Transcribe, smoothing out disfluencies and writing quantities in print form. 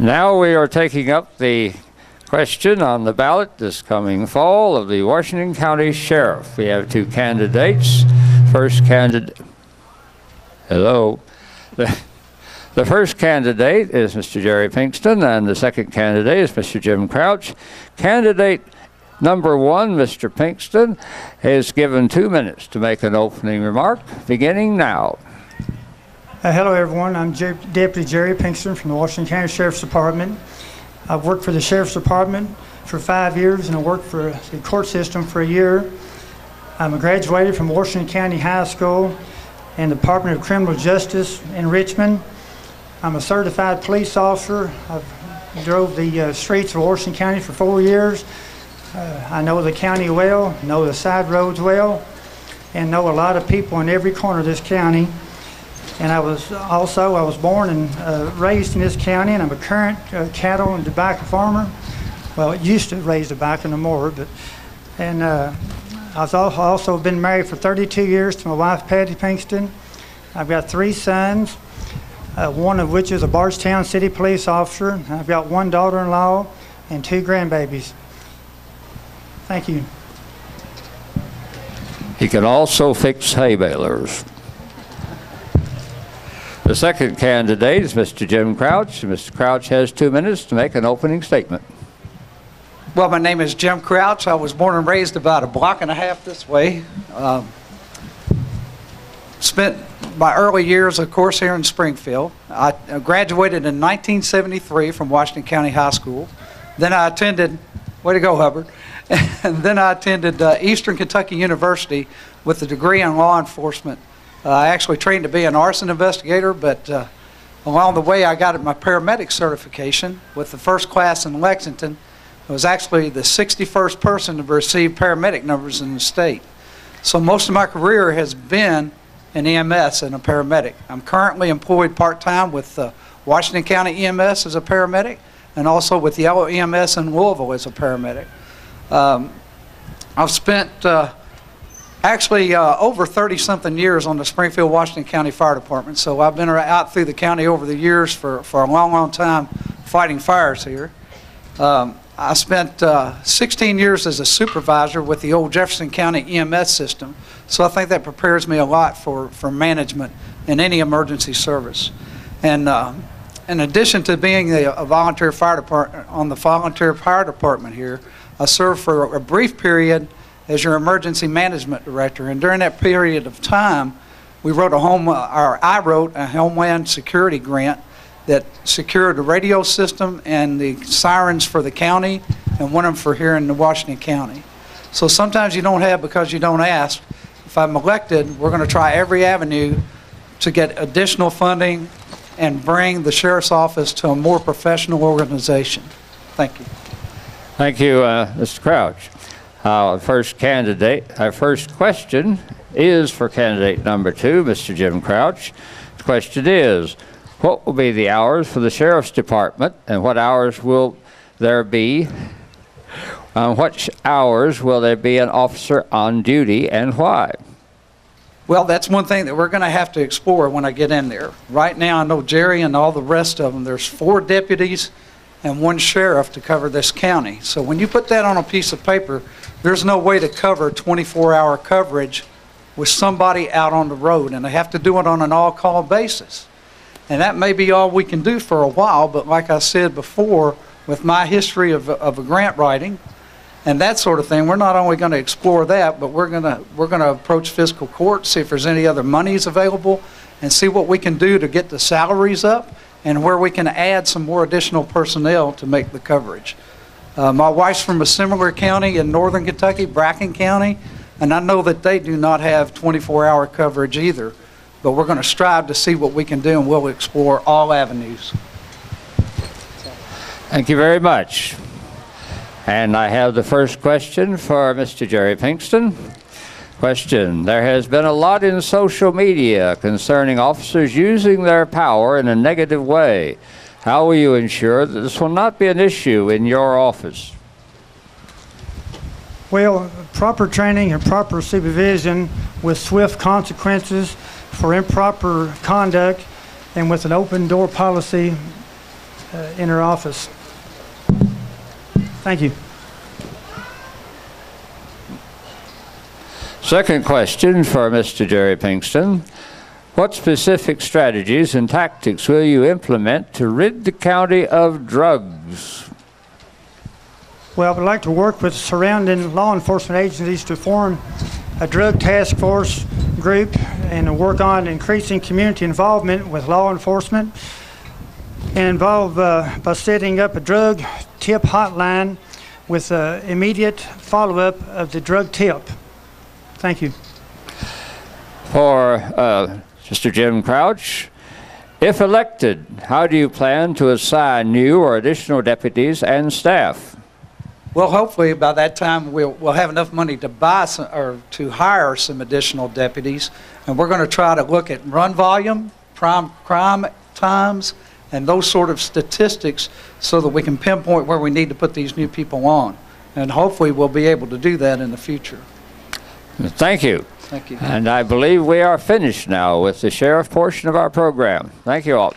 Now we are taking up the question on the ballot this coming fall of the Washington County Sheriff. We have two candidates. First candidate, hello. The first candidate is Mr. Jerry Pinkston, and the second candidate is Mr. Jim Crouch. Candidate number one, Mr. Pinkston, is given 2 minutes to make an opening remark, beginning now. Hello, everyone. I'm Deputy Jerry Pinkston from the Washington County Sheriff's Department. I've worked for the Sheriff's Department for 5 years, and I worked for the court system for a year. I'm a graduated from Washington County High School and the Department of Criminal Justice in Richmond. I'm a certified police officer. I've drove the streets of Washington County for 4 years. I know the county well, know the side roads well, and know a lot of people in every corner of this county. And I was born and raised in this county, and I'm a current cattle and tobacco farmer. Well, it used to raise tobacco no more, but I've also been married for 32 years to my wife, Patty Pinkston. I've got 3 sons, one of which is a Bardstown City police officer. I've got 1 daughter-in-law and 2 grandbabies. Thank you. He can also fix hay balers. The second candidate is Mr. Jim Crouch. Mr. Crouch has 2 minutes to make an opening statement. Well, my name is Jim Crouch. I was born and raised about a block and a half this way. Spent my early years, of course, here in Springfield. I graduated in 1973 from Washington County High School. Then I attended, way to go, Hubbard. And then I attended Eastern Kentucky University with a degree in law enforcement. I actually trained to be an arson investigator, but along the way I got my paramedic certification with the first class in Lexington. I was actually the 61st person to receive paramedic numbers in the state. So most of my career has been in EMS and a paramedic. I'm currently employed part-time with Washington County EMS as a paramedic and also with Yellow EMS in Louisville as a paramedic. I've spent actually over 30-something years on the Springfield, Washington County Fire Department, so I've been out through the county over the years for a long, long time fighting fires here. I spent 16 years as a supervisor with the old Jefferson County EMS system, so I think that prepares me a lot for management in any emergency service. And in addition to being a volunteer fire department on the volunteer fire department here, I served for a brief period as your emergency management director, and during that period of time, I wrote a Homeland Security grant that secured the radio system and the sirens for the county and one of them for here in the Washington County. So sometimes you don't have because you don't ask. If I'm elected, we're going to try every avenue to get additional funding and bring the Sheriff's Office to a more professional organization. Thank you. Thank you, Mr. Crouch. Our first question is for candidate number 2, Mr. Jim Crouch. The question is, what will be the hours for the Sheriff's Department, and what hours will there be? What hours will there be an officer on duty, and why? Well, that's one thing that we're going to have to explore when I get in there. Right now, I know Jerry and all the rest of them, there's 4 deputies and 1 sheriff to cover this county. So when you put that on a piece of paper, there's no way to cover 24-hour coverage with somebody out on the road, and they have to do it on an all-call basis. And that may be all we can do for a while, but like I said before, with my history of a grant writing and that sort of thing, we're not only going to explore that, but we're going to approach fiscal court, see if there's any other monies available, and see what we can do to get the salaries up and where we can add some more additional personnel to make the coverage. My wife's from a similar county in northern Kentucky, Bracken County, and I know that they do not have 24-hour coverage either, but we're going to strive to see what we can do, and we'll explore all avenues. Thank you very much. And I have the first question for Mr. Jerry Pinkston. Question: there has been a lot in social media concerning officers using their power in a negative way. How will you ensure that this will not be an issue in your office? Well, proper training and proper supervision with swift consequences for improper conduct and with an open door policy in her office. Thank you. Second question for Mr. Jerry Pinkston. What specific strategies and tactics will you implement to rid the county of drugs? Well, we'd like to work with surrounding law enforcement agencies to form a drug task force group and to work on increasing community involvement with law enforcement, and involve by setting up a drug tip hotline with immediate follow-up of the drug tip. Thank you. For Mr. Jim Crouch, if elected, how do you plan to assign new or additional deputies and staff? Well, hopefully by that time we'll have enough money to buy some, or to hire some additional deputies, and we're going to try to look at run volume, crime times, and those sort of statistics so that we can pinpoint where we need to put these new people on, and hopefully we'll be able to do that in the future. Thank you. Thank you. And I believe we are finished now with the sheriff portion of our program. Thank you all.